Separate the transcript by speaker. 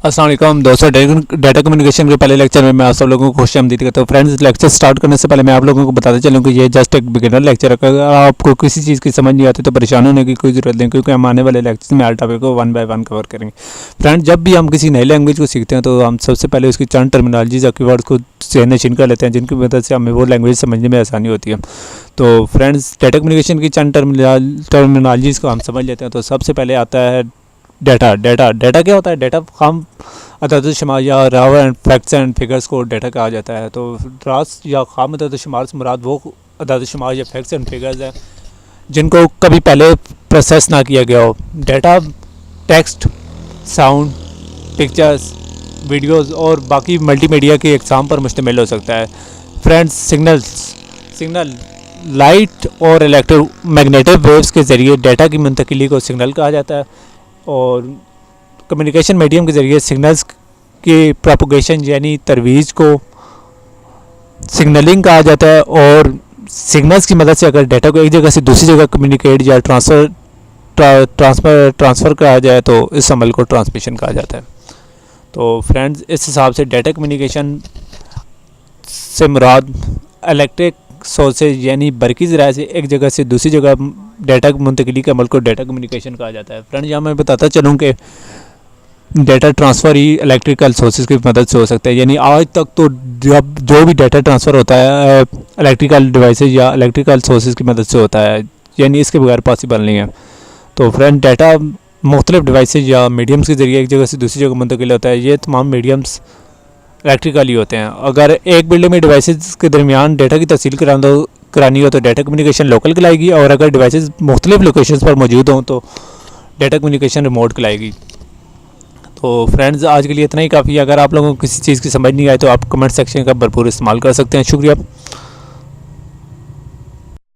Speaker 1: अस्सलाम वालेकुम दोस्तों, डाटा कम्युनिकेशन के पहले लेक्चर में मैं आप सब लोगों को खुशामदीद करता हूँ। फ्रेंड्स, लेक्चर स्टार्ट करने से पहले मैं आप लोगों को बताते चलूँ कि ये जस्ट एक बिगिनर लेक्चर है। अगर आपको किसी चीज़ की समझ नहीं आती तो परेशान होने की कोई ज़रूरत नहीं, क्योंकि हम आने वाले लेक्चर में हर टॉपिक को 1 बाय 1 कवर करेंगे। फ्रेंड्स, जब भी हम किसी नई लैंग्वेज को सीखते हैं तो हम सबसे पहले उसकी चंद टर्मिनोलॉजीज या कीवर्ड्स को नशीन कर लेते हैं, जिनकी मदद से हमें वो लैंग्वेज समझने में आसानी होती है। तो फ्रेंड्स, डाटा कम्युनिकेशन की चंद टर्मिनोलॉजीज़ को हम समझ लेते हैं। तो सबसे पहले आता है डाटा। डाटा क्या होता है? डाटा खाम अदद-ओ-शुमार या raw and facts and figures को डाटा कहा जाता है। तो रास या खाम अदद-ओ-शुमार से मुराद वो अदद-ओ-शुमार या फैक्ट्स एंड फिगर्स हैं जिनको कभी पहले प्रोसेस ना किया गया हो। Data text, sound, pictures, videos और बाकी मल्टीमीडिया की अक़साम पर मुश्तमिल हो सकता है। फ्रेंड्स, सिग्नल लाइट और इलेक्ट्रोमैग्नेटिक वेव्स के ज़रिए डाटा की मुंतकिली को सिग्नल कहा जाता है। और कम्युनिकेशन मीडियम के ज़रिए सिग्नल्स की प्रोपगेशन यानी तरवीज को सिग्नलिंग कहा जाता है। और सिग्नल्स की मदद से अगर डाटा को एक जगह से दूसरी जगह कम्युनिकेट या ट्रांसफ़र करा जाए तो इस अमल को ट्रांसमिशन कहा जाता है। तो फ्रेंड्स, इस हिसाब से डाटा कम्युनिकेशन से मुराद इलेक्ट्रिक सोर्सेज यानी बरकी ज़राए से एक जगह से दूसरी जगह डाटा मुंतकिली के अमल को डाटा कम्युनिकेशन कहा जाता है। फ्रेंड्स, यहाँ मैं बताता चलूँ कि डाटा ट्रांसफ़र ही इलेक्ट्रिकल सोर्सेज की मदद से हो सकता है। यानी आज तक तो जब जो भी डाटा ट्रांसफ़र होता है इलेक्ट्रिकल डिवाइसेज या इलेक्ट्रिकल सोर्सेज की मदद से होता है, यानी इसके बगैर पॉसिबल नहीं है। तो फ्रेंड, डाटा मुख्तलिफ डिवाइसेज या मीडियम्स के ज़रिए एक जगह से दूसरी जगह मुंतकिल होता है। ये तमाम मीडियम्स इलेक्ट्रिकल ही होते हैं। अगर एक बिल्डिंग में डिवाइसेज के दरमियान डाटा की तस्सील करानी हो तो डाटा कम्युनिकेशन लोकल कहलाएगी, और अगर डिवाइसेज मुख्तलिफ लोकेशंस पर मौजूद हों तो डाटा कम्युनिकेशन रिमोट कहलाएगी। तो फ्रेंड्स, आज के लिए इतना ही काफ़ी है। अगर आप लोगों को किसी चीज़ की समझ नहीं आए तो आप कमेंट सेक्शन का भरपूर इस्तेमाल कर सकते हैं। शुक्रिया।